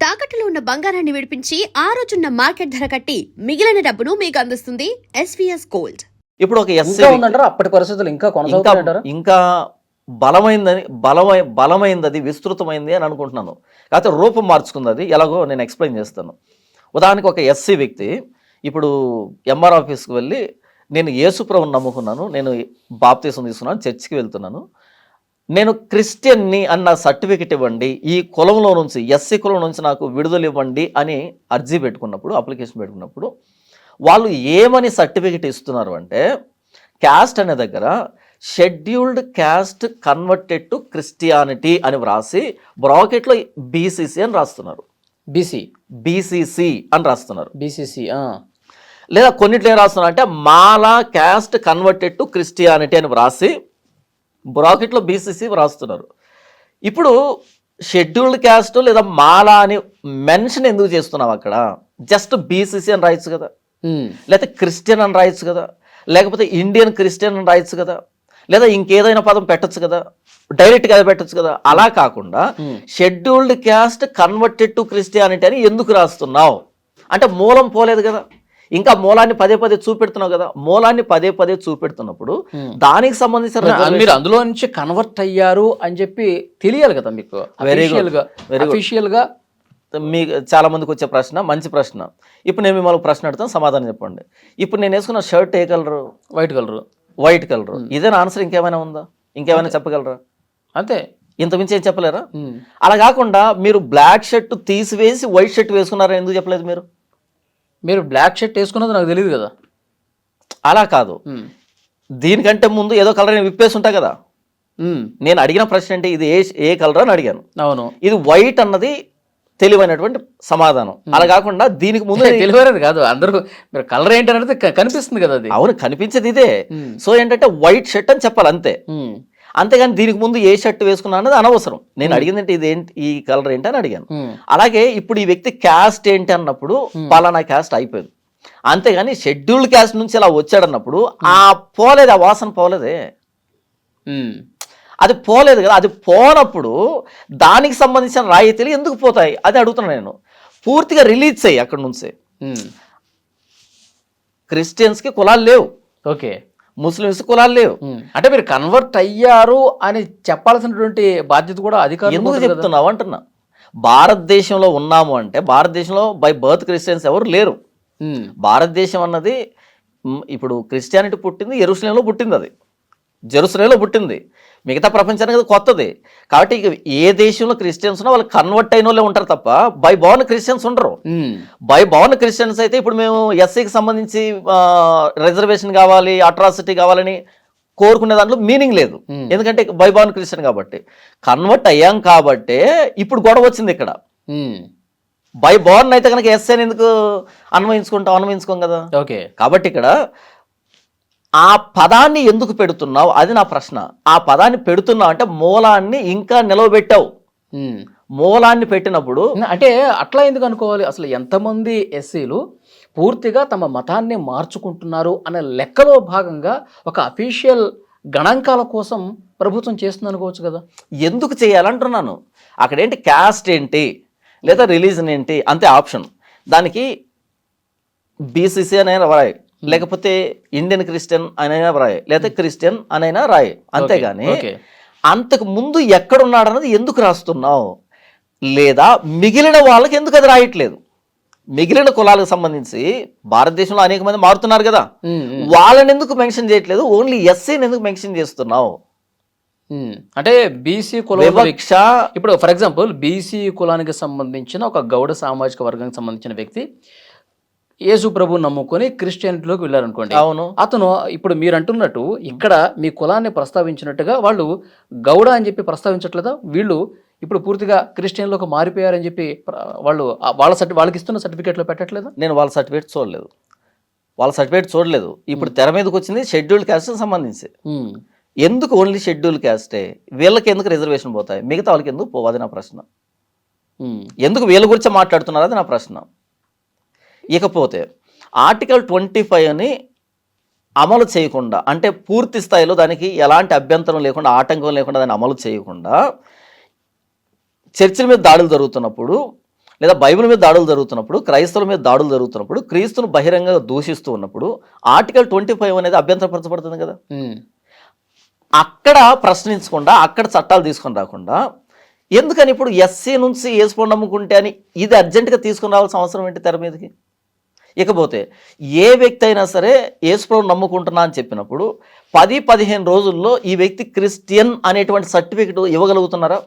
తాకట్టులో ఉన్న బంగారాన్ని విడిపించి ఆ రోజున్న మార్కెట్ ధర కట్టి మిగిలిన డబ్బును మీకు అందిస్తుంది ఎస్వీఎస్ గోల్డ్. ఇప్పుడు ఒక ఎస్సీ ఉందంటారా అప్పటి పరిస్థితులు ఇంకా కొనసాగుతాయంటారా? ఇంకా బలమైంది, అది విస్తృతమైంది అని అనుకుంటున్నాను. కాకపోతే రూపం మార్చుకుంది. అది ఎలాగో నేను ఎక్స్ప్లెయిన్ చేస్తాను. ఉదాహరణకి ఒక ఎస్సీ వ్యక్తి ఇప్పుడు ఎంఆర్ ఆఫీస్కి వెళ్ళి నేను యేసుప్రభుని నమ్ముకున్నాను, నేను బాప్తీసం తీసుకున్నాను, చర్చికి వెళ్తున్నాను, నేను క్రిస్టియన్ని అన్న సర్టిఫికెట్ ఇవ్వండి, ఈ కులంలో నుంచి ఎస్సీ కులం నుంచి నాకు విడుదల ఇవ్వండి అని అర్జీ పెట్టుకున్నప్పుడు, అప్లికేషన్ పెట్టుకున్నప్పుడు వాళ్ళు ఏమని సర్టిఫికెట్ ఇస్తున్నారు అంటే, క్యాస్ట్ అనే దగ్గర scheduled caste converted to Christianity అని వ్రాసి బ్రాకెట్లో బీసీసీ అని రాస్తున్నారు. బీసీసీ అని రాస్తున్నారు. లేదా కొన్నిట్లో ఏం రాస్తున్నారు అంటే మాలా క్యాస్ట్ కన్వర్టెడ్ టు క్రిస్టియానిటీ అని వ్రాసి బ్రాకెట్లో బీసీసీ రాస్తున్నారు. ఇప్పుడు షెడ్యూల్డ్ క్యాస్ట్ లేదా మాలా అని మెన్షన్ ఎందుకు చేస్తున్నావు? అక్కడ జస్ట్ బీసీసీ అని రాయొచ్చు కదా, లేకపోతే క్రిస్టియన్ అని రాయొచ్చు కదా, లేకపోతే ఇండియన్ క్రిస్టియన్ అని రాయొచ్చు కదా, లేదా ఇంకేదైనా పదం పెట్టచ్చు కదా, డైరెక్ట్గా పెట్టచ్చు కదా. అలా కాకుండా scheduled caste converted to Christianity అని ఎందుకు రాస్తున్నావు అంటే మూలం పోలేదు కదా, ఇంకా మూలాన్ని పదే పదే చూపెడుతున్నావు కదా. మూలాన్ని పదే పదే చూపెడుతున్నప్పుడు దానికి సంబంధించిన మీరు అందులో నుంచి కన్వర్ట్ అయ్యారు అని చెప్పి తెలియాలి కదా మీకు. అఫీషియల్ గా మీకు చాలా మందికి వచ్చే ప్రశ్న, మంచి ప్రశ్న. ఇప్పుడు నేను మిమ్మల్ని ప్రశ్న అడుగుతాను, సమాధానం చెప్పండి. ఇప్పుడు నేను వేసుకున్న షర్ట్ ఏ కలరు? White colour. ఇదేనా ఆన్సర్? ఇంకేమైనా ఉందా? ఇంకేమైనా చెప్పగలరా? అంతే, ఇంతమించి ఏం చెప్పలేరా? అలా కాకుండా మీరు బ్లాక్ షర్ట్ తీసివేసి వైట్ షర్ట్ వేసుకున్నారా ఎందుకు చెప్పలేదు? మీరు బ్లాక్ షర్ట్ వేసుకున్నది నాకు తెలియదు కదా. అలా కాదు, దీనికంటే ముందు ఏదో కలర్ విప్పేసి ఉంటా కదా. నేను అడిగిన ప్రశ్న అంటే ఇది ఏ కలర్ అని అడిగాను. అవును, ఇది వైట్ అన్నది తెలివైనటువంటి సమాధానం. అలా కాకుండా దీనికి ముందు తెలివైనది కాదు, అందరూ మీరు కలర్ ఏంటి అనేది కనిపిస్తుంది కదా. అది అవును, కనిపించేది ఇదే. సో ఏంటంటే వైట్ షర్ట్ అని చెప్పాలి అంతే. అంతేగాని దీనికి ముందు ఏ షర్ట్ వేసుకున్నా అన్నది అనవసరం. నేను అడిగింది ఏంటి, ఇది ఏంటి, ఈ కలర్ ఏంటి అని అడిగాను. అలాగే ఇప్పుడు ఈ వ్యక్తి క్యాస్ట్ ఏంటి అన్నప్పుడు పలానా క్యాస్ట్ అయిపోయింది. అంతేగాని షెడ్యూల్డ్ క్యాస్ట్ నుంచి ఇలా వచ్చాడన్నప్పుడు పోలేదు, ఆ వాసన పోలేదే, అది పోలేదు కదా. అది పోనప్పుడు దానికి సంబంధించిన రాయితీలు ఎందుకు పోతాయి అది అడుగుతున్నాను నేను. పూర్తిగా రిలీజ్ చేయి అక్కడ నుంచి. క్రిస్టియన్స్కి కులాలు లేవు, ఓకే, ముస్లిమ్స్ కులాలు లేవు. అంటే మీరు కన్వర్ట్ అయ్యారు అని చెప్పాల్సినటువంటి బాధ్యత కూడా అధికారులు ఎందుకు చెప్తున్నావు అంటున్నా. భారతదేశంలో ఉన్నాము అంటే భారతదేశంలో బై బర్త్ క్రిస్టియన్స్ ఎవరు లేరు. భారతదేశం అన్నది ఇప్పుడు క్రిస్టియానిటీ పుట్టింది యెరూషలేంలో పుట్టింది, అది జెరూసలేంలో పుట్టింది. మిగతా ప్రపంచానికి అది కొత్తది. కాబట్టి ఇక ఏ దేశంలో క్రిస్టియన్స్ ఉన్నా వాళ్ళు కన్వర్ట్ అయిన వాళ్ళే ఉంటారు తప్ప బై బోర్న్ క్రిస్టియన్స్ ఉండరు. బై బోర్న్ క్రిస్టియన్స్ అయితే ఇప్పుడు మేము ఎస్సీకి సంబంధించి రిజర్వేషన్ కావాలి, అట్రాసిటీ కావాలని కోరుకునే దాంట్లో మీనింగ్ లేదు. ఎందుకంటే బై బోర్న్ క్రిస్టియన్ కాబట్టి. కన్వర్ట్ అయ్యాం కాబట్టే ఇప్పుడు గొడవ వచ్చింది ఇక్కడ. బై బోర్న్ అయితే కనుక ఎస్సీని ఎందుకు అన్వయించుకోం కదా. ఓకే, కాబట్టి ఇక్కడ ఆ పదాన్ని ఎందుకు పెడుతున్నావు అది నా ప్రశ్న. ఆ పదాన్ని పెడుతున్నావు అంటే మూలాన్ని ఇంకా నిలవబెట్టావు. మూలాన్ని పెట్టినప్పుడు అంటే అట్లా ఎందుకు అనుకోవాలి? అసలు ఎంతమంది ఎస్సీలు పూర్తిగా తమ మతాన్ని మార్చుకుంటున్నారు అనే లెక్కలో భాగంగా ఒక అఫీషియల్ గణాంకాల కోసం ప్రభుత్వం చేస్తుంది అనుకోవచ్చు కదా. ఎందుకు చేయాలంటున్నాను. అక్కడేంటి క్యాస్ట్ ఏంటి లేదా రిలీజన్ ఏంటి అంతే ఆప్షన్. దానికి బీసీసీ అనే రాయి, లేకపోతే ఇండియన్ క్రిస్టియన్ అనైనా రాయి, లేదా క్రిస్టియన్ అనైనా రాయి. అంతేగాని అంతకు ముందు ఎక్కడున్నాడు అన్నది ఎందుకు రాస్తున్నావు? లేదా మిగిలిన వాళ్ళకి ఎందుకు అది రాయట్లేదు? మిగిలిన కులాలకు సంబంధించి భారతదేశంలో అనేక మంది మారుతున్నారు కదా, వాళ్ళని ఎందుకు మెన్షన్ చేయట్లేదు? ఓన్లీ ఎస్సీని ఎందుకు మెన్షన్ చేస్తున్నావు? అంటే బీసీ కుల వివక్ష. ఇప్పుడు ఫర్ ఎగ్జాంపుల్ బీసీ కులానికి సంబంధించిన ఒక గౌడ సామాజిక వర్గానికి సంబంధించిన వ్యక్తి యేసు ప్రభు నమ్ముకొని క్రిస్టియానిటీలోకి వెళ్ళారనుకోండి. అవును, అతను ఇప్పుడు మీరు అంటున్నట్టు ఇక్కడ మీ కులాన్ని ప్రస్తావించినట్టుగా వాళ్ళు గౌడ అని చెప్పి ప్రస్తావించట్లేదా? వీళ్ళు ఇప్పుడు పూర్తిగా క్రిస్టియన్లోకి మారిపోయారని చెప్పి వాళ్ళకి ఇస్తున్న సర్టిఫికేట్లో పెట్టట్లేదా? నేను వాళ్ళ సర్టిఫికేట్ చూడలేదు. ఇప్పుడు తెర మీదకి వచ్చింది షెడ్యూల్డ్ క్యాస్ట్ సంబంధించి. ఎందుకు ఓన్లీ షెడ్యూల్ క్యాస్టే? వీళ్ళకి ఎందుకు రిజర్వేషన్ పోతాయి, మిగతా వాళ్ళకి ఎందుకు పోవాలి నా ప్రశ్న. ఎందుకు వీళ్ళ గురించి మాట్లాడుతున్నారు అది నా ప్రశ్న. ఇకపోతే ఆర్టికల్ 25ని అమలు చేయకుండా, అంటే పూర్తి స్థాయిలో దానికి ఎలాంటి అభ్యంతరం లేకుండా, ఆటంకం లేకుండా దాన్ని అమలు చేయకుండా చర్చిల మీద దాడులు జరుగుతున్నప్పుడు లేదా బైబిల్ మీద దాడులు జరుగుతున్నప్పుడు, క్రైస్తవుల మీద దాడులు జరుగుతున్నప్పుడు, క్రీస్తును బహిరంగంగా దూషిస్తూ ఉన్నప్పుడు ఆర్టికల్ 25 అనేది అభ్యంతరపరచబడుతుంది కదా. అక్కడ ప్రశ్నించకుండా, అక్కడ చట్టాలు తీసుకొని రాకుండా, ఎందుకని ఇప్పుడు ఎస్సీ నుంచి యేసుప్రభుని నమ్ముకుంటే అని ఇది అర్జెంటుగా తీసుకుని రావాల్సిన అవసరం ఏంటి తెర మీదకి? ఇకపోతే ఏ వ్యక్తి అయినా సరే యేసుప్రభుని నమ్ముకుంటున్నా అని చెప్పినప్పుడు 10-15 రోజుల్లో ఈ వ్యక్తి క్రిస్టియన్ అనేటువంటి సర్టిఫికెట్ ఇవ్వగలుగుతున్నారా?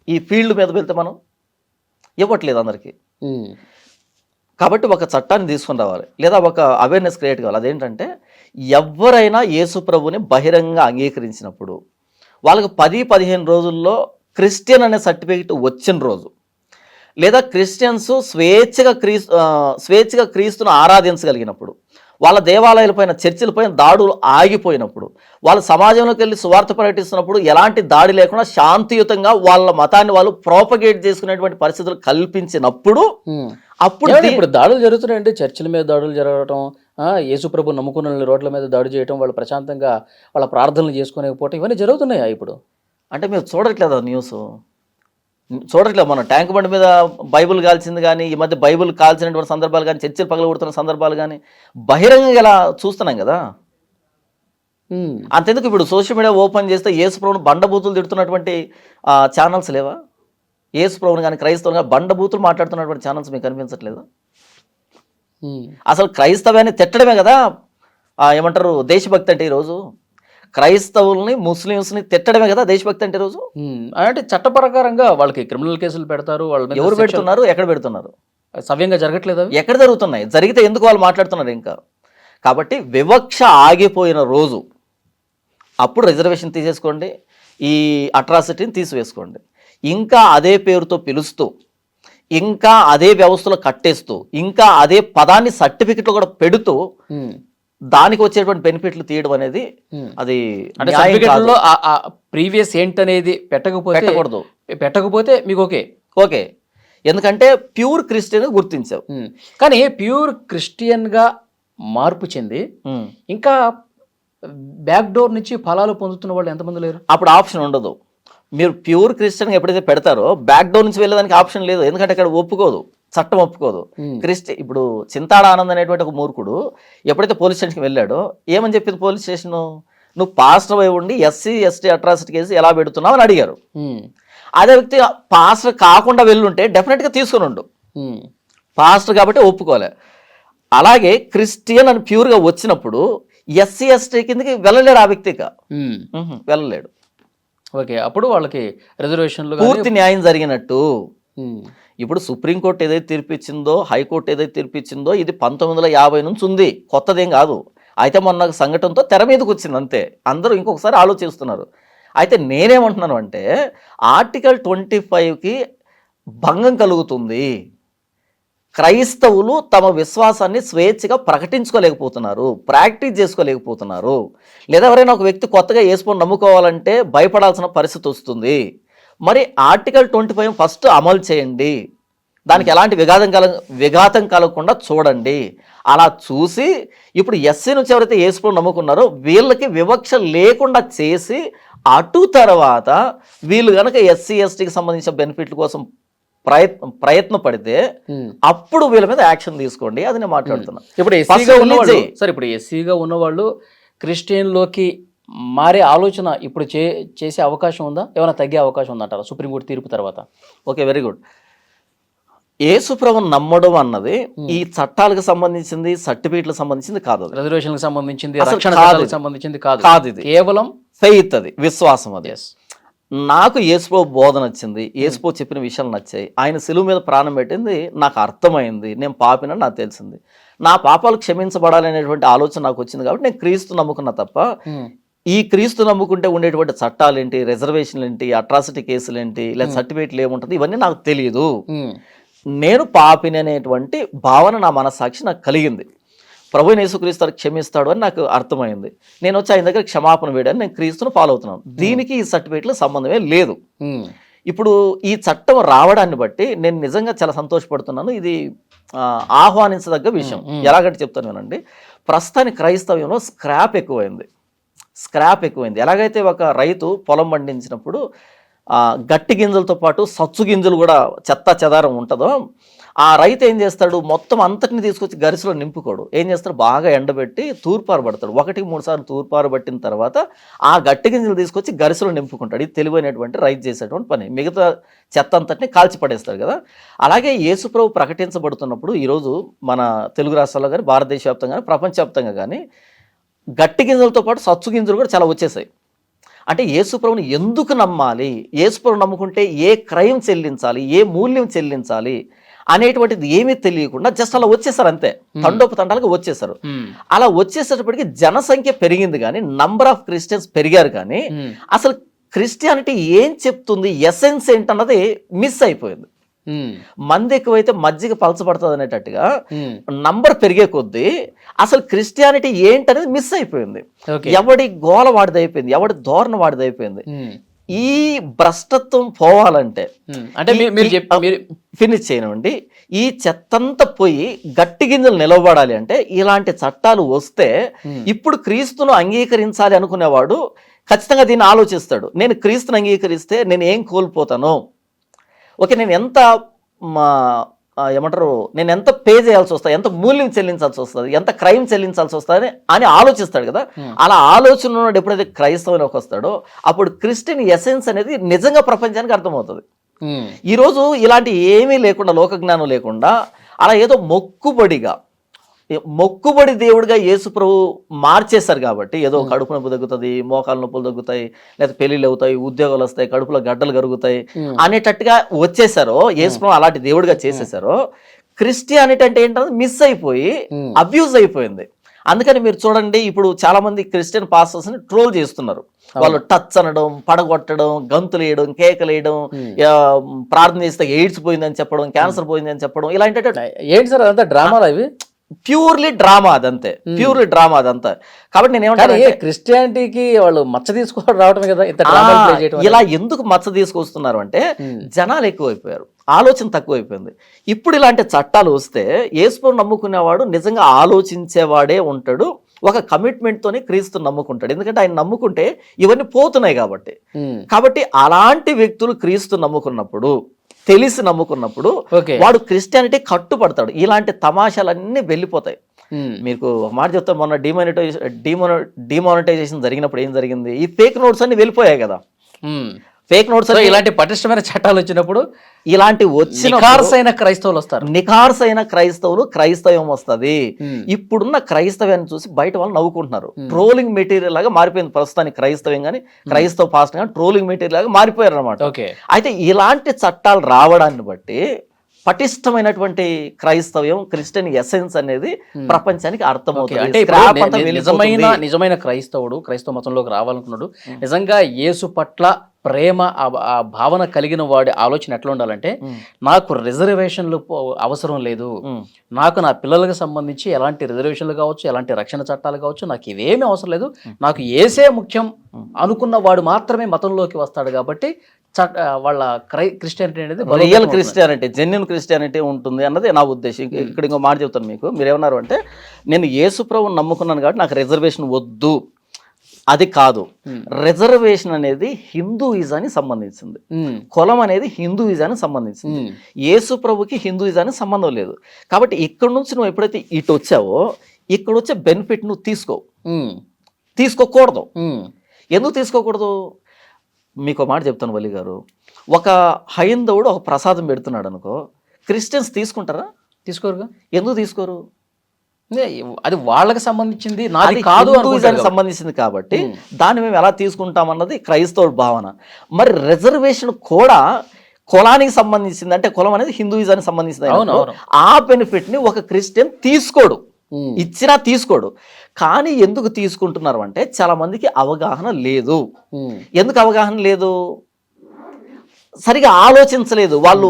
ఈ ఫీల్డ్ మీద వెళ్తే మనం ఇవ్వట్లేదు అందరికీ. కాబట్టి ఒక చట్టాన్ని తీసుకుని రావాలి, లేదా ఒక అవేర్నెస్ క్రియేట్ కావాలి. అదేంటంటే ఎవరైనా యేసుప్రభుని బహిరంగంగా అంగీకరించినప్పుడు వాళ్ళకి 10-15 రోజుల్లో క్రిస్టియన్ అనే సర్టిఫికెట్ వచ్చిన రోజు, లేదా క్రిస్టియన్స్ స్వేచ్ఛగా క్రీస్తును ఆరాధించగలిగినప్పుడు, వాళ్ళ దేవాలయాలపైన చర్చిలపైన దాడులు ఆగిపోయినప్పుడు, వాళ్ళ సమాజంలోకి వెళ్ళి సువార్త ప్రకటిస్తున్నప్పుడు ఎలాంటి దాడి లేకుండా శాంతియుతంగా వాళ్ళ మతాన్ని వాళ్ళు ప్రోపగేట్ చేసుకునేటువంటి పరిస్థితులు కల్పించినప్పుడు అప్పుడు ఇప్పుడు దాడులు జరుగుతున్నాయండి. చర్చిల మీద దాడులు జరగడం, యేసుప్రభు నమ్ముకున్న రోడ్ల మీద దాడి చేయడం, వాళ్ళు ప్రశాంతంగా వాళ్ళ ప్రార్థనలు చేసుకోలేకపోవటం, ఇవన్నీ జరుగుతున్నాయా ఇప్పుడు? అంటే మీరు చూడట్లేదా న్యూస్? చూడట్లేదు. మన ట్యాంక్ బండి మీద బైబుల్ కాల్చింది కానీ, ఈ మధ్య బైబుల్ కాల్చినటువంటి సందర్భాలు కానీ, చర్చలు పగలగొడుతున్న సందర్భాలు కానీ బహిరంగంగా ఇలా చూస్తున్నాం కదా. అంతెందుకు ఇప్పుడు సోషల్ మీడియా ఓపెన్ చేస్తే యేసుప్రభుని బండబూతులు తిడుతున్నటువంటి ఛానల్స్ లేవా? యేసుప్రభుని కానీ క్రైస్తవుని కానీ బండబూతులు మాట్లాడుతున్నటువంటి ఛానల్స్ మీకు కనిపించట్లేదా? అసలు క్రైస్తవాన్ని తిట్టడమే కదా ఏమంటారు దేశభక్తి అంటే. ఈరోజు క్రైస్తవుల్ని, ముస్లిమ్స్ని తిట్టడమే కదా దేశభక్తి అంటే. రోజు అంటే చట్ట ప్రకారంగా వాళ్ళకి క్రిమినల్ కేసులు పెడతారు. వాళ్ళు ఎవరు పెడుతున్నారు? ఎక్కడ పెడుతున్నారు? సవ్యంగా జరగట్లేదు. ఎక్కడ జరుగుతున్నాయి? జరిగితే ఎందుకు వాళ్ళు మాట్లాడుతున్నారు ఇంకా? కాబట్టి వివక్ష ఆగిపోయిన రోజు అప్పుడు రిజర్వేషన్ తీసేసుకోండి, ఈ అట్రాసిటీని తీసివేసుకోండి. ఇంకా అదే పేరుతో పిలుస్తూ, ఇంకా అదే వ్యవస్థలో కట్టేస్తూ, ఇంకా అదే పదాన్ని సర్టిఫికెట్లో కూడా పెడుతూ దానికి వచ్చేటువంటి బెనిఫిట్లు తీయడం అనేది అది సర్టిఫికెట్లో ప్రీవియస్ ఏంటనేది పెట్టకపోతే మీకు ఓకే. ఎందుకంటే ప్యూర్ క్రిస్టియన్ గుర్తించావు. కానీ ప్యూర్ క్రిస్టియన్ గా మార్పు చెంది ఇంకా బ్యాక్ డోర్ నుంచి ఫలాలు పొందుతున్న వాళ్ళు ఎంతమంది లేరు? అప్పుడు ఆప్షన్ ఉండదు. మీరు ప్యూర్ క్రిస్టియన్ ఎప్పుడైతే పెడతారో బ్యాక్ డోర్ నుంచి వెళ్ళేదానికి ఆప్షన్ లేదు. ఎందుకంటే అక్కడ ఒప్పుకోదు, చట్టం ఒప్పుకోదు. ఇప్పుడు చింతాడ ఆనంద్ అనేటువంటి ఒక మూర్ఖుడు ఎప్పుడైతే పోలీస్ స్టేషన్కి వెళ్ళాడో ఏమని చెప్పింది పోలీస్ స్టేషన్? నువ్వు పాస్టర్ అయి ఉండి ఎస్సీ ఎస్టీ అట్రాసిటీ కేసు ఎలా పెడుతున్నావు అని అడిగారు. అదే వ్యక్తి పాస్టర్ కాకుండా వెళ్ళుంటే డెఫినెట్గా తీసుకుని ఉండు. పాస్టర్ కాబట్టి ఒప్పుకోలే. అలాగే క్రిస్టియన్ అని ప్యూర్గా వచ్చినప్పుడు ఎస్సీ ఎస్టీ కిందకి వెళ్ళలేడు ఆ వ్యక్తిగా, వెళ్ళలేడు. ఓకే, అప్పుడు వాళ్ళకి రిజర్వేషన్లు పూర్తి న్యాయం జరిగినట్టు. ఇప్పుడు సుప్రీంకోర్టు ఏదైతే తీర్పిచ్చిందో, హైకోర్టు ఏదైతే తీర్పిచ్చిందో ఇది 1950 నుంచి ఉంది, కొత్తదేం కాదు. అయితే మొన్న సంఘటనతో తెర మీదకి వచ్చింది అంతే. అందరూ ఇంకొకసారి ఆలోచిస్తున్నారు. అయితే నేనేమంటున్నాను అంటే ఆర్టికల్ 25కి భంగం కలుగుతుంది. క్రైస్తవులు తమ విశ్వాసాన్ని స్వేచ్ఛగా ప్రకటించుకోలేకపోతున్నారు, ప్రాక్టీస్ చేసుకోలేకపోతున్నారు. లేదా ఎవరైనా ఒక వ్యక్తి కొత్తగా యేసుని నమ్ముకోవాలంటే భయపడాల్సిన పరిస్థితి వస్తుంది. మరి ఆర్టికల్ 25 ఫస్ట్ అమలు చేయండి, దానికి ఎలాంటి విఘాతం కలగకుండా చూడండి. అలా చూసి ఇప్పుడు ఎస్సీ నుంచి ఎవరైతే యేసుని నమ్ముకున్నారో వీళ్ళకి వివక్ష లేకుండా చేసి అటు తర్వాత వీళ్ళు కనుక ఎస్సీ ఎస్టీకి సంబంధించిన బెనిఫిట్ల కోసం ప్రయత్న పడితే అప్పుడు వీళ్ళ మీద యాక్షన్ తీసుకోండి. అది నేను మాట్లాడుతున్నా. ఇప్పుడు ఎస్సీగా ఉన్నవాళ్ళు క్రిస్టియన్లోకి మారే ఆలోచన ఇప్పుడు చేసే అవకాశం ఉందా? ఏమైనా తగ్గే అవకాశం ఉందంటారా సుప్రీంకోర్టు తీర్పు తర్వాత? Okay, very good. యేసుప్రభుని నమ్మడం అన్నది ఈ చట్టాలకు సంబంధించింది, సర్టిఫికెట్లకు సంబంధించింది కాదు, రిజర్వేషన్లకు సంబంధించింది, రక్షణకు సంబంధించింది కాదు. ఇది కేవలం ఫెయిత్, అది విశ్వాసం. అది నాకు యేసుప్రభు బోధ నచ్చింది, యేసుప్రభు చెప్పిన విషయాలు నచ్చాయి, ఆయన సిలువ మీద ప్రాణం పెట్టింది నాకు అర్థమైంది, నేను పాపినని నాకు తెలిసింది, నా పాపాలు క్షమించబడాలనేటువంటి ఆలోచన నాకు వచ్చింది. కాబట్టి నేను క్రీస్తు నమ్ముకున్నా తప్ప ఈ క్రీస్తు నమ్ముకుంటే ఉండేటువంటి చట్టాలు ఏంటి, రిజర్వేషన్లు ఏంటి, అట్రాసిటీ కేసులు ఏంటి, లేదా సర్టిఫికేట్లు ఏముంటుంది ఇవన్నీ నాకు తెలియదు. నేను పాపిని అనేటువంటి భావన నా మనస్సాక్షి నాకు కలిగింది. ప్రభువైన యేసుక్రీస్తు క్షమిస్తాడు అని నాకు అర్థమైంది. నేను వచ్చి ఆయన దగ్గర క్షమాపణ వేయడానికి నేను క్రీస్తును ఫాలో అవుతున్నాను. దీనికి ఈ సర్టిఫికేట్లు సంబంధమే లేదు. ఇప్పుడు ఈ చట్టం రావడాన్ని బట్టి నేను నిజంగా చాలా సంతోషపడుతున్నాను. ఇది ఆహ్వానించదగ్గ విషయం. ఎలాగంటే చెప్తాను వినండి. ప్రస్తుతానికి క్రైస్తవ్యంలో స్క్రాప్ ఎక్కువైంది. ఎలాగైతే ఒక రైతు పొలం పండించినప్పుడు గట్టి గింజలతో పాటు సచ్చు గింజలు కూడా చెత్త చెదారం ఉంటుందో, ఆ రైతు ఏం చేస్తాడు, మొత్తం అంతటిని తీసుకొచ్చి గరిసెలో నింపుకోడు. ఏం చేస్తాడు, బాగా ఎండబెట్టి తూర్పారబడతాడు. 1-3 సార్లు తూర్పారబట్టిన తర్వాత ఆ గట్టి గింజలు తీసుకొచ్చి గరిసెలో నింపుకుంటాడు. ఇది తెలివైనటువంటి రైతు చేసేటువంటి పని. మిగతా చెత్త అంతటిని కాల్చి పడేస్తాడు కదా. అలాగే యేసుప్రభు ప్రకటించబడుతున్నప్పుడు ఈరోజు మన తెలుగు రాష్ట్రాల్లో కానీ, భారతదేశ వ్యాప్తంగా కానీ, ప్రపంచవ్యాప్తంగా కానీ గట్టి గింజలతో పాటు సచ్చు గింజలు కూడా చాలా వచ్చేసాయి. అంటే యేసుప్రభుని ఎందుకు నమ్మాలి, యేసుప్రభు నమ్ముకుంటే ఏ క్రయం చెల్లించాలి, ఏ మూల్యం చెల్లించాలి అనేటువంటిది ఏమీ తెలియకుండా జస్ట్ అలా వచ్చేసారు, అంతే. తండోపతండాలుగా వచ్చేసారు. అలా వచ్చేసేటప్పటికి జనసంఖ్య పెరిగింది కానీ, నంబర్ ఆఫ్ క్రిస్టియన్స్ పెరిగారు కానీ, అసలు క్రిస్టియానిటీ ఏం చెప్తుంది, ఎసెన్స్ ఏంటన్నది మిస్ అయిపోయింది. మంది ఎక్కువైతే మజ్జిగ పలచబడుతుంది అనేటట్టుగా నంబర్ పెరిగే కొద్దీ అసలు క్రిస్టియానిటీ ఏంటనేది మిస్ అయిపోయింది. ఎవడి గోల వాడిది అయిపోయింది, ఎవడి ధోరణ వాడిది అయిపోయింది. ఈ భ్రష్టత్వం పోవాలంటే అంటే ఫినిష్ చేయనివ్వండి, ఈ చెత్తంతా పోయి గట్టి గింజలు నిలవబడాలి అంటే ఇలాంటి చట్టాలు వస్తే ఇప్పుడు క్రీస్తును అంగీకరించాలి అనుకునేవాడు ఖచ్చితంగా దీన్ని ఆలోచిస్తాడు. నేను క్రీస్తును అంగీకరిస్తే నేను ఏం కోల్పోతాను, ఓకే, నేను ఎంత ఏమంటారు, నేను ఎంత పే చేయాల్సి వస్తుంది, ఎంత మూల్యం చెల్లించాల్సి వస్తుంది, ఎంత క్రైమ్ చెల్లించాల్సి వస్తుంది అని ఆలోచిస్తాడు కదా. అలా ఆలోచన ఉన్నాడు. ఎప్పుడైతే క్రైస్తవంలోకి వస్తాడో అప్పుడు క్రిస్టియన్ ఎసెన్స్ అనేది నిజంగా ప్రపంచానికి అర్థమవుతుంది. ఈరోజు ఇలాంటి ఏమీ లేకుండా, లోకజ్ఞానం లేకుండా అలా ఏదో మొక్కుబడి దేవుడిగా యేసుప్రభు మార్చేశారు కాబట్టి, ఏదో కడుపు నొప్పి తగ్గుతుంది, మోకాలు నొప్పులు తగ్గుతాయి, లేదా పెళ్లిళ్ళు అవుతాయి, ఉద్యోగాలు వస్తాయి, కడుపులో గడ్డలు కరుగుతాయి అనేటట్టుగా వచ్చేసారో, యేసుప్రభు అలాంటి దేవుడిగా చేసేసారో, క్రిస్టియానిటీ అంటే ఏంటంటే మిస్ అయిపోయి అబ్యూజ్ అయిపోయింది. అందుకని మీరు చూడండి, ఇప్పుడు చాలా మంది క్రిస్టియన్ పాస్టర్స్ ని ట్రోల్ చేస్తున్నారు. వాళ్ళు టచ్ అనడం, పడగొట్టడం, గంతులు వేయడం, కేకలు వేయడం, ప్రార్థన చేస్తే ఎయిడ్స్ పోయిందని చెప్పడం, క్యాన్సర్ పోయిందని చెప్పడం, ఇలాంటి ఏంటి సార్ అదంతా డ్రామాలు అవి, ప్యూర్లీ డ్రామా అదంతే, ప్యూర్లీ డ్రామా అదంతా. కాబట్టి నేను ఏమంటాను, క్రిస్టియానిటీకి వాళ్ళు మచ్చ తీసుకొని రావటమే కదా. ఇలా ఎందుకు మచ్చ తీసుకొస్తున్నారు అంటే జనాలు ఎక్కువైపోయారు, ఆలోచన తక్కువైపోయింది. ఇప్పుడు ఇలాంటి చట్టాలు వస్తే యేసుప్రభుని నమ్ముకునేవాడు నిజంగా ఆలోచించేవాడే ఉంటాడు, ఒక కమిట్మెంట్ తోనే క్రీస్తుని నమ్ముకుంటాడు. ఎందుకంటే ఆయన నమ్ముకుంటే ఇవన్నీ పోతున్నాయి కాబట్టి అలాంటి వ్యక్తులు క్రీస్తు నమ్ముకున్నప్పుడు, తెలిసి నమ్ముకున్నప్పుడు వాడు క్రిస్టియానిటీ కట్టుపడతాడు. ఇలాంటి తమాషాలన్నీ వెళ్ళిపోతాయి. మీకు ఒక మాట చెప్తాను, మొన్న డిమానిటైజేషన్ జరిగినప్పుడు ఏం జరిగింది, ఈ ఫేక్ నోట్స్ అన్ని వెళ్ళిపోయాయి కదా. ఫేక్ నోట్స్, ఇలాంటి పటిష్టమైన చట్టాలు వచ్చినప్పుడు ఇలాంటి వచ్చిన నిఖార్సైన క్రైస్తవులు వస్తారు. నిఖార్సైన క్రైస్తవం వస్తుంది. ఇప్పుడున్న క్రైస్తవాన్ని చూసి బయట వాళ్ళు నవ్వుకుంటున్నారు. ట్రోలింగ్ మెటీరియల్ లాగా మారిపోయింది ప్రస్తుతానికి క్రైస్తవం కానీ, క్రైస్తవ పాస్టర్ కానీ ట్రోలింగ్ మెటీరియల్ లాగా మారిపోయారు అనమాట. అయితే ఇలాంటి చట్టాలు రావడాన్ని బట్టి పటిష్టమైనటువంటి క్రైస్తవ్యం, క్రిస్టియన్ ఎసెన్స్ అనేది ప్రపంచానికి అర్థమవుతుంది. అంటే నిజమైన క్రైస్తవ మతంలోకి రావాలనుకున్నాడు, నిజంగా యేసు పట్ల ప్రేమ, ఆ భావన కలిగిన వాడి ఆలోచన ఎట్లా ఉండాలంటే, నాకు రిజర్వేషన్లు అవసరం లేదు, నాకు నా పిల్లలకు సంబంధించి ఎలాంటి రిజర్వేషన్లు కావచ్చు, ఎలాంటి రక్షణ చట్టాలు కావచ్చు, నాకు ఇవేమీ అవసరం లేదు, నాకు యేసే ముఖ్యం అనుకున్న వాడు మాత్రమే మతంలోకి వస్తాడు. కాబట్టి వాళ్ళ క్రిస్టియానిటీ అనేది రియల్ క్రిస్టియానిటీ, జెన్యూన్ క్రిస్టియానిటీ ఉంటుంది అన్నది నా ఉద్దేశం. ఇక్కడ ఇంకో మాట చెప్తాను మీకు. మీరు ఏమన్నారు అంటే, నేను యేసుప్రభుని నమ్ముకున్నాను కాబట్టి నాకు రిజర్వేషన్ వద్దు, అది కాదు. రిజర్వేషన్ అనేది హిందూయిజానికి సంబంధించింది, కులం అనేది హిందూయిజానికి సంబంధించింది. యేసు ప్రభుకి హిందూయిజానికి సంబంధం లేదు. కాబట్టి ఇక్కడ నుంచి నువ్వు ఎప్పుడైతే ఇటు వచ్చావో, ఇక్కడ వచ్చే బెనిఫిట్ నువ్వు తీసుకోకూడదు. ఎందుకు తీసుకోకూడదు? మీకు మాట చెప్తాను వల్లి గారు, ఒక హైందవుడు ఒక ప్రసాదం పెడుతున్నాడు అనుకో, క్రిస్టియన్స్ తీసుకుంటారా? తీసుకోరుగా. ఎందుకు తీసుకోరు? అది వాళ్ళకి సంబంధించింది, నాది కాదు, సంబంధించింది కాబట్టి దాన్ని మేము ఎలా తీసుకుంటామన్నది క్రైస్తవుడి భావన. మరి రిజర్వేషన్ కూడా కులానికి సంబంధించింది, అంటే కులం అనేది హిందూయిజానికి సంబంధించింది. ఆ బెనిఫిట్ ని ఒక క్రిస్టియన్ తీసుకోడు, ఇచ్చినా తీసుకోడు. కానీ ఎందుకు తీసుకుంటున్నారు అంటే చాలా మందికి అవగాహన లేదు. ఎందుకు అవగాహన లేదు? సరిగా ఆలోచించలేదు వాళ్ళు.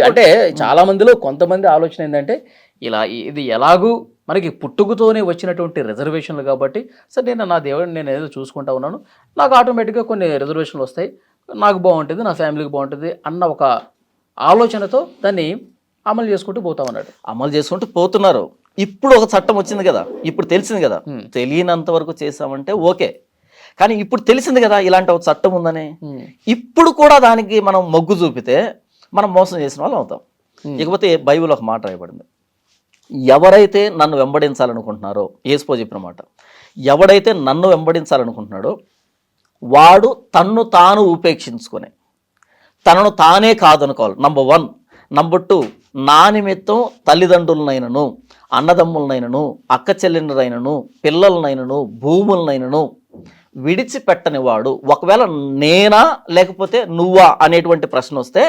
అంటే చాలా మందిలో కొంతమంది ఆలోచన ఏంటంటే, ఇది ఎలాగూ మనకి పుట్టుకతోనే వచ్చినటువంటి రిజర్వేషన్లు కాబట్టి, సరే నేను నా దేవుడిని నేను ఏదో చూసుకుంటా ఉన్నాను, నాకు ఆటోమేటిక్గా కొన్ని రిజర్వేషన్లు వస్తాయి, నాకు బాగుంటుంది, నా ఫ్యామిలీకి బాగుంటుంది అన్న ఒక ఆలోచనతో దాన్ని అమలు చేసుకుంటూ పోతా ఉన్నాడు. అమలు చేసుకుంటూ పోతున్నారు. ఇప్పుడు ఒక చట్టం వచ్చింది కదా, ఇప్పుడు తెలిసింది కదా, తెలియనంత వరకు చేసామంటే ఓకే. కానీ ఇప్పుడు తెలిసింది కదా ఇలాంటి ఒక చట్టం ఉందని. ఇప్పుడు కూడా దానికి మనం మొగ్గు చూపితే మనం మోసం చేసిన వాళ్ళు అవుతాం. ఇకపోతే బైబిల్ ఒక మాట రాయబడింది, ఎవరైతే నన్ను వెంబడించాలనుకుంటున్నారో, యేసు చెప్పిన మాట, ఎవడైతే నన్ను వెంబడించాలనుకుంటున్నాడో వాడు తన్ను తాను ఉపేక్షించుకొని తనను తానే కాదనుకోవాలి. నంబర్ 1. నంబర్ 2, నా నిమిత్తం తల్లిదండ్రులనైనను, అన్నదమ్ములనైనను, అక్క చెల్లెండ్రులైనను, పిల్లలనైనను, భూములనైనను విడిచిపెట్టని వాడు, ఒకవేళ నేనా లేకపోతే నువ్వా అనేటువంటి ప్రశ్న వస్తే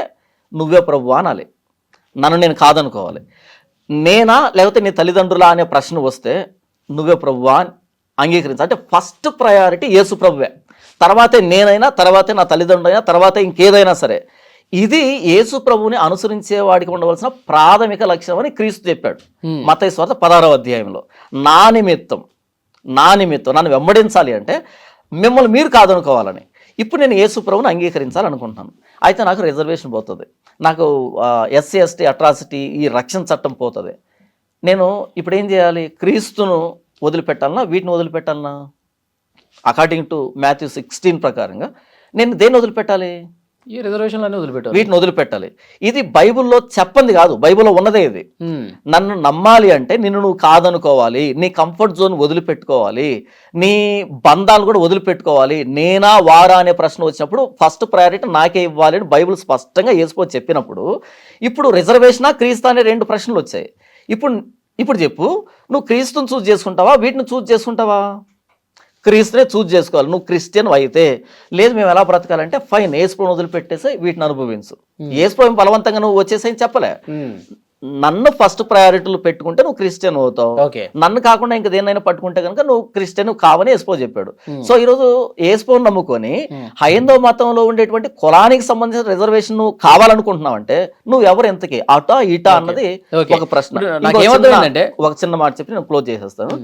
నువ్వే ప్రభువా అనాలి, నన్ను నేను కాదనుకోవాలి. నేనా లేకపోతే నీ తల్లిదండ్రులా అనే ప్రశ్న వస్తే నువ్వే ప్రభువా అంగీకరించాలి. అంటే ఫస్ట్ ప్రయారిటీ యేసు ప్రభువే, తర్వాతే నేనైనా, తర్వాతే నా తల్లిదండ్రులైనా, తర్వాతే ఇంకేదైనా సరే. ఇది యేసు ప్రభువుని అనుసరించే వాడికి ఉండవలసిన ప్రాథమిక లక్ష్యం అని క్రీస్తు చెప్పాడు మత్తయి సువార్త 16వ అధ్యాయంలో. నా నిమిత్తం నన్ను వెంబడించాలి అంటే మిమ్మల్ని మీరు కాదనుకోవాలని. ఇప్పుడు నేను యేసు ప్రభువుని అంగీకరించాలనుకుంటున్నాను, అయితే నాకు రిజర్వేషన్ పోతుంది, నాకు ఎస్సీ ఎస్టీ అట్రాసిటీ ఈ రక్షణ చట్టం పోతుంది. నేను ఇప్పుడు ఏం చేయాలి? క్రీస్తును వదిలిపెట్టాలన్నా వీటిని వదిలిపెట్టాలన్నా? అకార్డింగ్ టు మాథ్యూ 16 ప్రకారంగా నేను దేన్ని వదిలిపెట్టాలి? ఈ రిజర్వేషన్లన్నీ వదిలిపెట్టాలి, వీటిని వదిలిపెట్టాలి. ఇది బైబిల్లో చెప్పంది కాదు, బైబిల్లో ఉన్నదే ఇది. నన్ను నమ్మాలి అంటే నిన్ను నువ్వు కాదనుకోవాలి, నీ కంఫర్ట్ జోన్ వదిలిపెట్టుకోవాలి, నీ బంధాలు కూడా వదిలిపెట్టుకోవాలి. నేనా వారా అనే ప్రశ్న వచ్చినప్పుడు ఫస్ట్ ప్రయారిటీ నాకే ఇవ్వాలి అని బైబిల్ స్పష్టంగా యేసు చెప్పినప్పుడు, ఇప్పుడు రిజర్వేషనా క్రీస్తు అనే 2 ప్రశ్నలు వచ్చాయి. ఇప్పుడు చెప్పు, నువ్వు క్రీస్తుని చూజ్ చేసుకుంటావా, వీటిని చూజ్ చేసుకుంటావా? క్రీస్తునే చూజ్ చేసుకోవాలి. నువ్వు క్రిస్టియన్ అయితే. లేదు మేము ఎలా బ్రతకాలంటే ఫైన్, యేసుప్రభుని వదిలిపెట్టేసి వీటిని అనుభవించు. యేసుప్రభుని బలవంతంగా నువ్వు వచ్చేసేయని చెప్పలే. నన్ను ఫస్ట్ ప్రయారిటీలు పెట్టుకుంటే నువ్వు క్రిస్టియన్ అవుతావు, నన్ను కాకుండా ఇంకా దేన్నైనా పట్టుకుంటే కనుక నువ్వు క్రిస్టియన్ కావని యేసుప్రభు చెప్పాడు. సో ఈరోజు యేసుప్రభుని నమ్ముకొని హైందవ మతంలో ఉండేటువంటి కులానికి సంబంధించిన రిజర్వేషన్ నువ్వు కావాలనుకుంటున్నావు అంటే నువ్వు ఎవరు ఎంతకి, అటా ఇటా అన్నది ఒక ప్రశ్న. ఒక చిన్న మాట చెప్పి నేను క్లోజ్ చేసేస్తాను.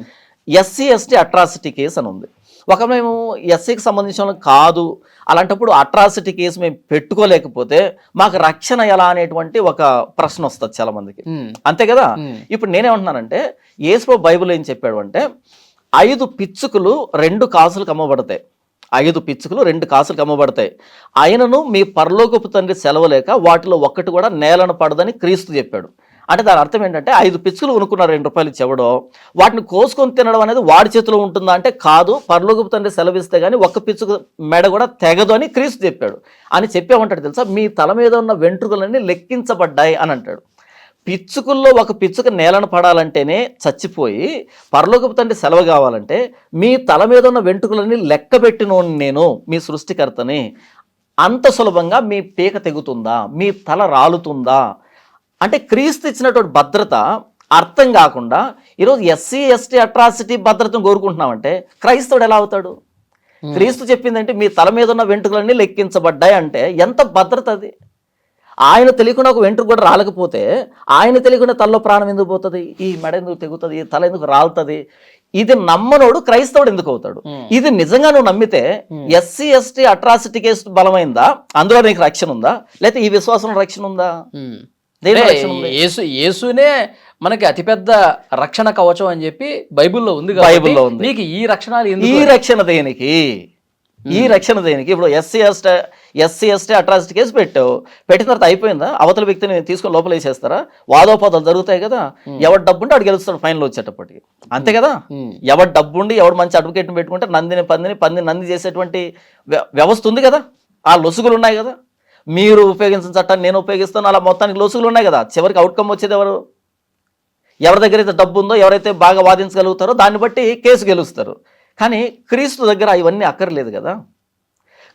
ఎస్సీ ఎస్టీ అట్రాసిటీ కేసు అని ఉంది. ఒక మేము ఎస్సీకి సంబంధించిన కాదు, అలాంటప్పుడు అట్రాసిటీ కేసు మేము పెట్టుకోలేకపోతే మాకు రక్షణ ఎలా అనేటువంటి ఒక ప్రశ్న వస్తుంది చాలా మందికి, అంతే కదా. ఇప్పుడు నేనేమంటున్నానంటే యేసు బైబిల్ ఏం చెప్పాడు అంటే 5 పిచ్చుకలు 2 కాసులకు అమ్మబడతాయి, 5 పిచ్చుకలు 2 కాసులకు అమ్మబడతాయి, ఆయనను మీ పరలోకపు తండ్రి సెలవులేక వాటిలో ఒక్కటి కూడా నేలను పడదని క్రీస్తు చెప్పాడు. అంటే దాని అర్థం ఏంటంటే 5 పిచ్చుకలు కొనుక్కున్నారు 2 రూపాయలు చెవడో, వాటిని కోసుకొని తినడం అనేది వాడి చేతిలో ఉంటుందా అంటే కాదు, పరలోకపు తండ్రి సెలవిస్తే కానీ ఒక్క పిచ్చుక మెడ కూడా తెగదు అని క్రీస్తు చెప్పాడు. అని చెప్పామంటాడు తెలుసా, మీ తల మీద ఉన్న వెంట్రుకలన్నీ లెక్కించబడ్డాయి అని అంటాడు. పిచ్చుకల్లో ఒక పిచ్చుక నేలను పడాలంటేనే చచ్చిపోయి పరలోకపు తండ్రి సెలవు కావాలంటే మీ తల మీద ఉన్న వెంట్రుకలన్నీ లెక్క పెట్టినోని నేను మీ సృష్టికర్తని, అంత సులభంగా మీ పీక తెగుతుందా, మీ తల రాలుతుందా అంటే క్రీస్తు ఇచ్చినటువంటి భద్రత అర్థం కాకుండా ఈరోజు ఎస్సీ ఎస్టీ అట్రాసిటీ భద్రతను కోరుకుంటున్నామంటే క్రైస్తవుడు ఎలా అవుతాడు? క్రీస్తు చెప్పిందంటే మీ తల మీద ఉన్న వెంట్రుకలన్నీ లెక్కించబడ్డాయి అంటే ఎంత భద్రత అది. ఆయన తెలియకుండా ఒక వెంట్రుక కూడా రాలేకపోతే ఆయన తెలియకుండా తలలో ప్రాణం ఎందుకు పోతుంది, ఈ మెడ ఎందుకు తెగుతుంది, ఈ తల ఎందుకు రాలుతుంది? ఇది నమ్మనోడు క్రైస్తవుడు ఎందుకు అవుతాడు? ఇది నిజంగా నువ్వు నమ్మితే ఎస్సీ ఎస్టీ అట్రాసిటీ కేసు బలమైందా, అందులో నీకు రక్షణ ఉందా, లేకపోతే ఈ విశ్వాసంలో రక్షణ ఉందా? యేసునే మనకి అతిపెద్ద రక్షణ కవచం అని చెప్పి బైబిల్లో ఉంది. నీకు ఈ రక్షణ దేనికి? ఈ రక్షణ దేనికి? ఇప్పుడు ఎస్సీ ఎస్టీ అట్రాసిటీ కేసు పెట్టిన తర్వాత అయిపోయిందా? అవతల వ్యక్తిని తీసుకొని లోపల వేసేస్తారా? వాదోపాదాలు జరుగుతాయి కదా, ఎవరు డబ్బుంటే అటు గెలుస్తాడు ఫైనల్ వచ్చేటప్పటికి, అంతే కదా. ఎవరు డబ్బుండి ఎవడు మంచి అడ్వకేట్ని పెట్టుకుంటే పందిని నంది చేసేటువంటి వ్యవస్థ ఉంది కదా, ఆ లొసుగులు ఉన్నాయి కదా. మీరు ఉపయోగించిన చట్టాన్ని నేను ఉపయోగిస్తాను, అలా మొత్తానికి లొసుగులు ఉన్నాయి కదా. చివరికి అవుట్కమ్ వచ్చేది ఎవరి దగ్గర అయితే డబ్బు ఉందో, ఎవరైతే బాగా వాదించగలుగుతారో దాన్ని బట్టి కేసు గెలుస్తారు. కానీ క్రీస్తు దగ్గర ఇవన్నీ అక్కర్లేదు కదా.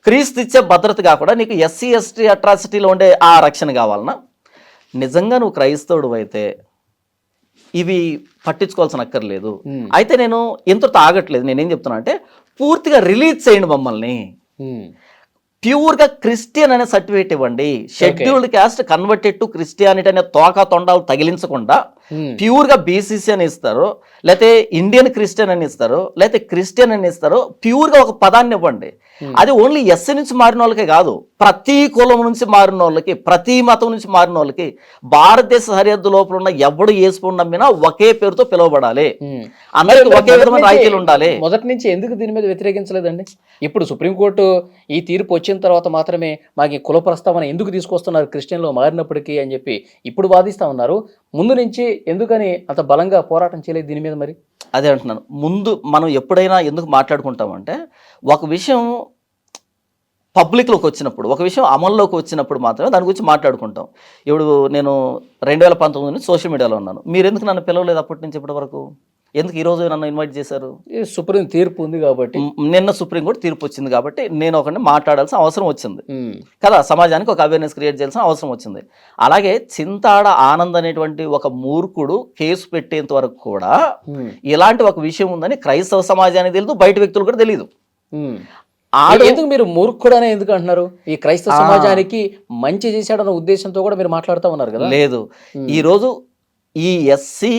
క్రీస్తు ఇచ్చే భద్రత కాకుండా నీకు ఎస్సీ ఎస్టీ అట్రాసిటీలో ఉండే ఆ రక్షణ కావాలన్నా? నిజంగా నువ్వు క్రైస్తవుడు అయితే ఇవి పట్టించుకోవాల్సిన అక్కర్లేదు. అయితే నేను ఎంతో ఆగట్లేదు, నేనేం చెప్తున్నా అంటే పూర్తిగా రిలీజ్ చేయండి మమ్మల్ని. ప్యూర్గా క్రిస్టియన్ అనే సర్టిఫికేట్ ఇవ్వండి. Scheduled caste converted to Christianity అనే తోక తొండాలు తగిలించకుండా ప్యూర్గా బీసీసీ అని ఇస్తారు, లేకపోతే ఇండియన్ క్రిస్టియన్ అని ఇస్తారు, లేకపోతే క్రిస్టియన్ అని ఇస్తారు. ప్యూర్గా ఒక పదాన్ని ఇవ్వండి. అది ఓన్లీ ఎస్సీ నుంచి మారిన వాళ్ళకే కాదు, ప్రతి కులం నుంచి మారిన వాళ్ళకి, ప్రతి మతం నుంచి మారిన వాళ్ళకి, భారతదేశ సరిహద్దు లోపల ఉన్న ఎవడు ఏసుకుని నమ్మినా ఒకే పేరుతో పిలువబడాలి. అందరికీ ఒకే విధమైన రాయితీలు ఉండాలి. మొదటి నుంచి ఎందుకు దీని మీద వ్యతిరేకించలేదండి? ఇప్పుడు సుప్రీంకోర్టు ఈ తీర్పు వచ్చిన తర్వాత మాత్రమే మాకు ఈ కుల ప్రస్తావన ఎందుకు తీసుకొస్తున్నారు క్రిస్టియన్లో మారినప్పటికీ అని చెప్పి ఇప్పుడు వాదిస్తా ఉన్నారు. ముందు నుంచి ఎందుకని అంత బలంగా పోరాటం చేయలేదు దీని మీద? మరి అదే అంటున్నాను, ముందు మనం ఎప్పుడైనా ఎందుకు మాట్లాడుకుంటామంటే, ఒక విషయం పబ్లిక్లోకి వచ్చినప్పుడు, ఒక విషయం అమల్లోకి వచ్చినప్పుడు మాత్రమే దాని గురించి మాట్లాడుకుంటాం. ఇప్పుడు నేను 2019 నుంచి సోషల్ మీడియాలో ఉన్నాను. మీరు ఎందుకు నన్ను పిలవలేదు అప్పటి నుంచి ఇప్పటి వరకు? ఎందుకు ఈరోజు నన్ను ఇన్వైట్ చేశారు? సుప్రీం తీర్పు ఉంది కాబట్టి, నిన్న సుప్రీంకోర్టు తీర్పు వచ్చింది కాబట్టి నేను ఒకరిని మాట్లాడాల్సిన అవసరం వచ్చింది కదా, సమాజానికి ఒక అవేర్నెస్ క్రియేట్ చేయాల్సిన అవసరం వచ్చింది. అలాగే చింతాడ ఆనంద్ అనేటువంటి ఒక మూర్ఖుడు కేసు పెట్టేంత వరకు కూడా ఇలాంటి ఒక విషయం ఉందని క్రైస్తవ సమాజానికి తెలియదు, బయట వ్యక్తులు కూడా తెలియదు. ఎందుకు మీరు మూర్ఖుడనే ఎందుకు అంటున్నారు? ఈ క్రైస్తవ సమాజానికి మంచి చేశాడన్న ఉద్దేశంతో కూడా మీరు మాట్లాడుతూ ఉన్నారు కదా. లేదు, ఈరోజు ఈ ఎస్సీ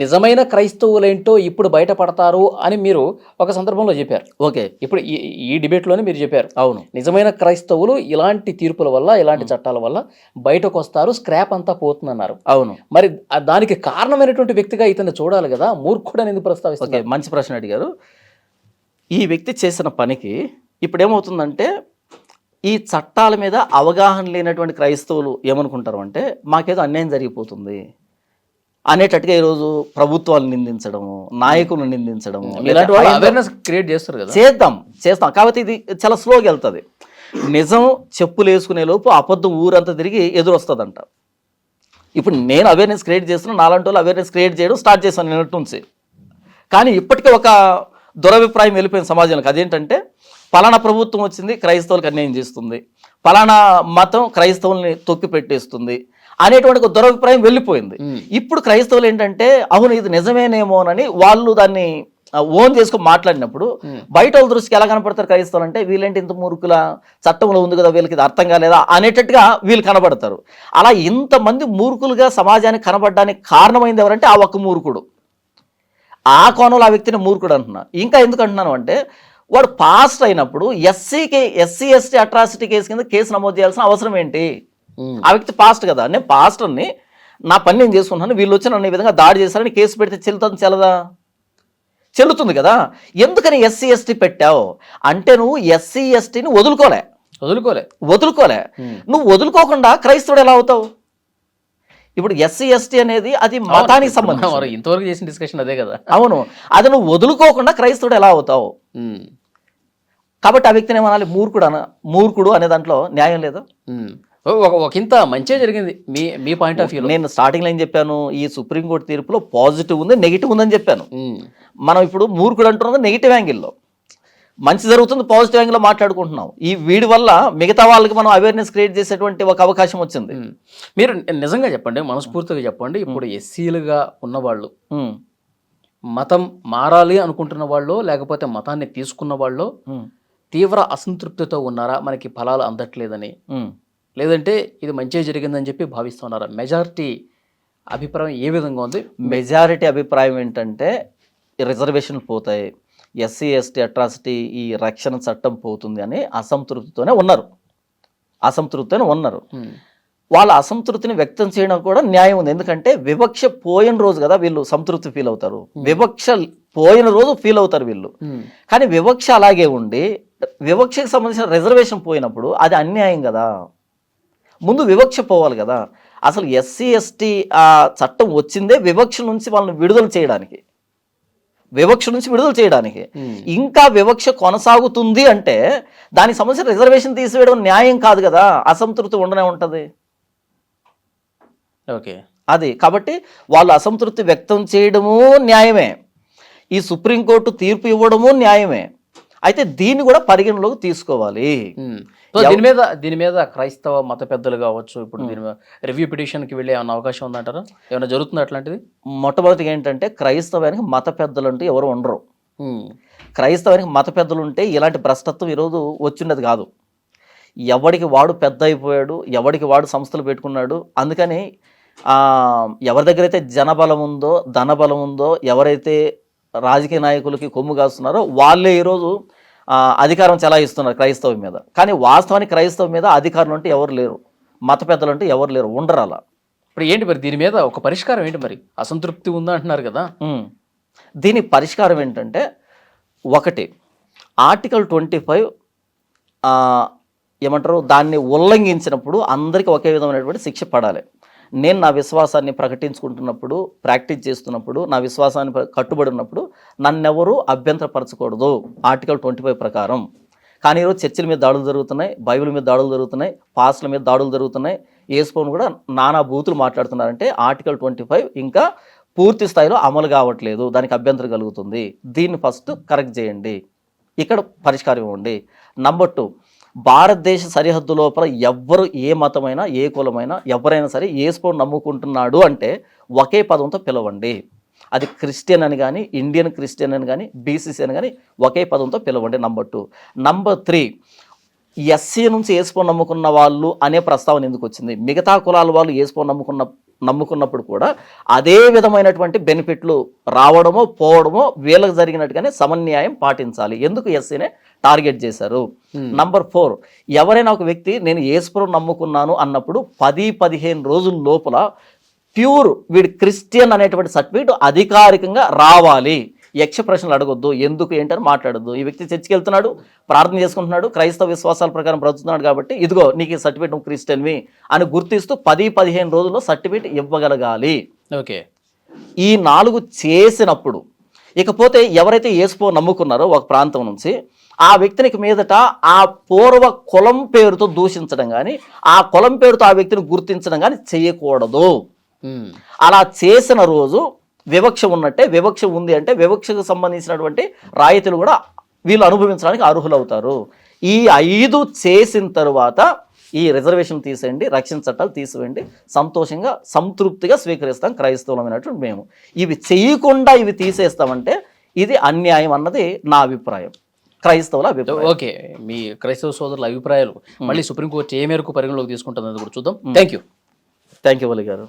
నిజమైన క్రైస్తవులేంటో ఇప్పుడు బయటపడతారు అని మీరు ఒక సందర్భంలో చెప్పారు. ఓకే, ఇప్పుడు ఈ డిబేట్లోనే మీరు చెప్పారు. అవును, నిజమైన క్రైస్తవులు ఇలాంటి తీర్పుల వల్ల, ఇలాంటి చట్టాల వల్ల బయటకు వస్తారు, స్క్రాప్ అంతా పోతుందన్నారు. అవును, మరి దానికి కారణమైనటువంటి వ్యక్తిగా ఇతన్ని చూడాలి కదా, మూర్ఖుడని ఎందుకు ప్రస్తావిస్తారు? మంచి ప్రశ్న అడిగారు. ఈ వ్యక్తి చేసిన పనికి ఇప్పుడు ఏమవుతుందంటే, ఈ చట్టాల మీద అవగాహన లేనటువంటి క్రైస్తవులు ఏమనుకుంటారు అంటే, మాకేదో అన్యాయం జరిగిపోతుంది అనేటట్టుగా ఈరోజు ప్రభుత్వాలు నిందించడము, నాయకులను నిందించడము, అవేర్నెస్ క్రియేట్ చేస్తారు కదా. చేస్తాం కాబట్టి ఇది చాలా స్లోగా వెళ్తుంది. నిజం చెప్పులు వేసుకునే లోపు అబద్ధం ఊరంతా తిరిగి ఎదురొస్తుందంట. ఇప్పుడు నేను అవేర్నెస్ క్రియేట్ చేస్తున్నా, నాలాంటి వాళ్ళు అవేర్నెస్ క్రియేట్ చేయడం స్టార్ట్ చేశాను నిన్నటి నుంచి. కానీ ఇప్పటికే ఒక దురభిప్రాయం వెళ్ళిపోయిన సమాజంలోకి. అదేంటంటే, పలానా ప్రభుత్వం వచ్చింది క్రైస్తవులకు అన్యాయం చేస్తుంది, పలానా మతం క్రైస్తవుల్ని తొక్కి పెట్టేస్తుంది అనేటువంటి ఒక దురభిప్రాయం వెళ్ళిపోయింది. ఇప్పుడు క్రైస్తవులు ఏంటంటే, అవును ఇది నిజమేనేమోనని వాళ్ళు దాన్ని ఓన్ చేసుకొని మాట్లాడినప్పుడు బయట వాళ్ళ దృష్టికి ఎలా కనపడతారు క్రైస్తవులు అంటే, వీళ్ళేంటి ఇంత మూర్ఖుల, చట్టంలో ఉంది కదా వీళ్ళకి ఇది అర్థం కాలేదా అనేటట్టుగా వీళ్ళు కనబడతారు. అలా ఇంతమంది మూర్ఖులుగా సమాజానికి కనబడడానికి కారణమైంది ఎవరంటే ఆ ఒక్క మూర్ఖుడు. ఆ కోణంలో ఆ వ్యక్తిని మూర్ఖుడు అంటున్నా. ఇంకా ఎందుకు అంటున్నాను అంటే, వాడు పాస్ట్ అయినప్పుడు ఎస్సీ ఎస్టీ అట్రాసిటీ కేసు కింద కేసు నమోదు చేయాల్సిన అవసరం ఏంటి? ఆ వ్యక్తి పాస్ట్ కదా. నేను పాస్టర్ని, నా పని నేను చేసుకుంటున్నాను, వీళ్ళు వచ్చి నన్ను ఈ విధంగా దాడి చేశారని కేసు పెడితే చెల్లదా? చెల్లుతుంది కదా. ఎందుకని ఎస్సీ ఎస్టీ పెట్టావు అంటే, నువ్వు ఎస్సీ ఎస్టీని వదులుకోలే. నువ్వు వదులుకోకుండా క్రైస్తవుడు ఎలా అవుతావు? ఇప్పుడు ఎస్సీ ఎస్టీ అనేది అది మతానికి సంబంధించి ఇంతవరకు చేసిన డిస్కషన్ అదే కదా. అవును, అది నువ్వు వదులుకోకుండా క్రైస్తవుడు ఎలా అవుతావు? కాబట్టి ఆ వ్యక్తిని ఏమనాలి? మూర్ఖుడు అనే దాంట్లో న్యాయం లేదు. ఒకంత మంచి జరిగింది మీ పాయింట్ ఆఫ్ వ్యూ. నేను స్టార్టింగ్ లో ఏం చెప్పాను, ఈ సుప్రీంకోర్టు తీర్పులో పాజిటివ్ ఉంది, నెగిటివ్ ఉందని చెప్పాను. మనం ఇప్పుడు మూర్ఖుడు అంటున్నది నెగిటివ్ యాంగిల్లో, మంచి జరుగుతుంది పాజిటివ్ యాంగిల్లో మాట్లాడుకుంటున్నాం. ఈ వీడి వల్ల మిగతా వాళ్ళకి మనం అవేర్నెస్ క్రియేట్ చేసేటువంటి ఒక అవకాశం వచ్చింది. మీరు నిజంగా చెప్పండి, మనస్ఫూర్తిగా చెప్పండి, ఇప్పుడు ఎస్సీలుగా ఉన్నవాళ్ళు, మతం మారాలి అనుకుంటున్న వాళ్ళు, లేకపోతే మతాన్ని తీసుకున్న వాళ్ళు తీవ్ర అసంతృప్తితో ఉన్నారా, మనకి ఫలాలు అందట్లేదని, లేదంటే ఇది మంచిగా జరిగిందని చెప్పి భావిస్తున్నారా? మెజారిటీ అభిప్రాయం ఏ విధంగా ఉంది? మెజారిటీ అభిప్రాయం ఏంటంటే, రిజర్వేషన్లు పోతాయి, ఎస్సీ ఎస్టీ అట్రాసిటీ ఈ రక్షణ చట్టం పోతుంది అని అసంతృప్తితోనే ఉన్నారు. వాళ్ళ అసంతృప్తిని వ్యక్తం చేయడం కూడా న్యాయం ఉంది. ఎందుకంటే వివక్ష పోయిన రోజు కదా వీళ్ళు సంతృప్తి ఫీల్ అవుతారు, వివక్ష పోయిన రోజు ఫీల్ అవుతారు వీళ్ళు. కానీ వివక్ష అలాగే ఉండి వివక్షకు సంబంధించిన రిజర్వేషన్ పోయినప్పుడు అది అన్యాయం కదా. ముందు వివక్ష పోవాలి కదా. అసలు ఎస్సీ ఎస్టీ ఆ చట్టం వచ్చిందే వివక్ష నుంచి వాళ్ళని విడుదల చేయడానికి, ఇంకా వివక్ష కొనసాగుతుంది అంటే దానికి సంబంధించిన రిజర్వేషన్ తీసివేయడం న్యాయం కాదు కదా. అసంతృప్తి ఉండనే ఉంటుంది. ఓకే, అది కాబట్టి వాళ్ళు అసంతృప్తి వ్యక్తం చేయడము న్యాయమే, ఈ సుప్రీంకోర్టు తీర్పు ఇవ్వడము న్యాయమే. అయితే దీన్ని కూడా పరిగణలోకి తీసుకోవాలి. దీని మీద క్రైస్తవ మత పెద్దలు కావచ్చు, ఇప్పుడు దీని మీద రివ్యూ పిటిషన్కి వెళ్ళే ఏమైనా అవకాశం ఉందంటారా? ఏమైనా జరుగుతుంది అట్లాంటిది? మొట్టమొదటిగా ఏంటంటే, క్రైస్తవానికి మత పెద్దలు అంటూ ఎవరు ఉండరు. క్రైస్తవానికి మత పెద్దలు ఉంటే ఇలాంటి భ్రష్టత్వం ఈరోజు వచ్చినది కాదు. ఎవడికి వాడు పెద్ద అయిపోయాడు, ఎవడికి వాడు సంస్థలు పెట్టుకున్నాడు. అందుకని ఎవరి దగ్గర అయితే జనబలం ఉందో, ధనబలం ఉందో, ఎవరైతే రాజకీయ నాయకులకి కొమ్ము కాస్తున్నారో వాళ్ళే ఈరోజు అధికారం చెలాయిస్తున్నారు క్రైస్తవం మీద. కానీ వాస్తవానికి క్రైస్తవం మీద అధికారులు అంటే ఎవరు లేరు, మత పెద్దలు అంటే ఎవరు లేరు, ఉండరు అలా. ఇప్పుడు ఏంటి మరి దీని మీద ఒక పరిష్కారం ఏంటి? మరి అసంతృప్తి ఉందా అంటున్నారు కదా. దీని పరిష్కారం ఏంటంటే, ఒకటి ఆర్టికల్ 25 ఏమంటారు, దాన్ని ఉల్లంఘించినప్పుడు అందరికీ ఒకే విధమైనటువంటి శిక్ష పడాలి. నేను నా విశ్వాసాన్ని ప్రకటించుకుంటున్నప్పుడు, ప్రాక్టీస్ చేస్తున్నప్పుడు, నా విశ్వాసాన్ని కట్టుబడి ఉన్నప్పుడు నన్నెవరూ అభ్యంతరపరచకూడదు ఆర్టికల్ 25 ప్రకారం. కానీ ఈరోజు చర్చిల మీద దాడులు జరుగుతున్నాయి, బైబిల్ మీద దాడులు జరుగుతున్నాయి, పాస్టర్ల మీద దాడులు జరుగుతున్నాయి, యేసుప్రభుని కూడా నానా బూతులు మాట్లాడుతున్నారంటే ఆర్టికల్ 25 ఇంకా పూర్తి స్థాయిలో అమలు కావట్లేదు, దానికి అభ్యంతరం కలుగుతుంది. దీన్ని ఫస్ట్ కరెక్ట్ చేయండి, ఇక్కడ పరిష్కారం ఇవ్వండి. నంబర్ 2, భారతదేశ సరిహద్దు లోపల ఎవ్వరు ఏ మతమైనా ఏ కులమైనా ఎవరైనా సరే యేసుప్రభుని నమ్ముకుంటున్నాడు అంటే ఒకే పదంతో పిలవండి. అది క్రిస్టియన్ అని కానీ, ఇండియన్ క్రిస్టియన్ అని కానీ, బీసీసీ అని కానీ ఒకే పదంతో పిలవండి. నంబర్ 2. నంబర్ 3, ఎస్సీ నుంచి యేసుప్రభుని నమ్ముకున్న వాళ్ళు అనే ప్రస్తావన ఎందుకు వచ్చింది? మిగతా కులాల వాళ్ళు యేసుప్రభుని నమ్ముకున్నప్పుడు కూడా అదే విధమైనటువంటి బెనిఫిట్లు రావడమో పోవడమో వీళ్ళకి జరిగినట్టుగానే సమన్యాయం పాటించాలి. ఎందుకు ఎస్సీనే టార్గెట్ చేశారు? నంబర్ 4, ఎవరైనా ఒక వ్యక్తి నేను యేసుప్రభుని నమ్ముకున్నాను అన్నప్పుడు 10-15 రోజుల లోపల ప్యూర్ వీడి క్రిస్టియన్ అనేటువంటి సర్టిఫికేట్ అధికారికంగా రావాలి. యక్ష ప్రశ్నలు అడగొద్దు, ఎందుకు ఏంటని మాట్లాడొద్దు. ఈ వ్యక్తి చర్చికి వెళ్తున్నాడు, ప్రార్థన చేసుకుంటున్నాడు, క్రైస్తవ విశ్వాసాల ప్రకారం బ్రతుకుతున్నాడు కాబట్టి ఇదిగో నీకు ఈ సర్టిఫికేట్, నువ్వు క్రిస్టియన్వి అని గుర్తిస్తూ 10-15 రోజుల్లో సర్టిఫికేట్ ఇవ్వగలగాలి. ఓకే, ఈ 4 చేసినప్పుడు ఇకపోతే ఎవరైతే యేసుప్రభుని నమ్ముకున్నారో ఒక ప్రాంతం నుంచి, ఆ వ్యక్తినికి మీదట ఆ పూర్వ కులం పేరుతో దూషించడం కానీ, ఆ కులం పేరుతో ఆ వ్యక్తిని గుర్తించడం కానీ చేయకూడదు. అలా చేసిన రోజు వివక్ష ఉన్నట్టే. వివక్ష ఉంది అంటే వివక్షకు సంబంధించినటువంటి రాయితీలు కూడా వీళ్ళు అనుభవించడానికి అర్హులవుతారు. ఈ 5 చేసిన తరువాత ఈ రిజర్వేషన్ తీసేయండి, రక్షణ చట్టాలు తీసివేయండి, సంతోషంగా సంతృప్తిగా స్వీకరిస్తాం క్రైస్తవులమైనటువంటి మేము. ఇవి చేయకుండా ఇవి తీసేస్తామంటే ఇది అన్యాయం అన్నది నా అభిప్రాయం, క్రైస్తవుల అభిప్రాయం. ఓకే, మీ క్రైస్తవ సోదరుల అభిప్రాయాలు మళ్ళీ సుప్రీంకోర్టు ఏ మేరకు పరిగణలోకి తీసుకుంటుందని కూడా చూద్దాం. థ్యాంక్ యూ వలి గారు.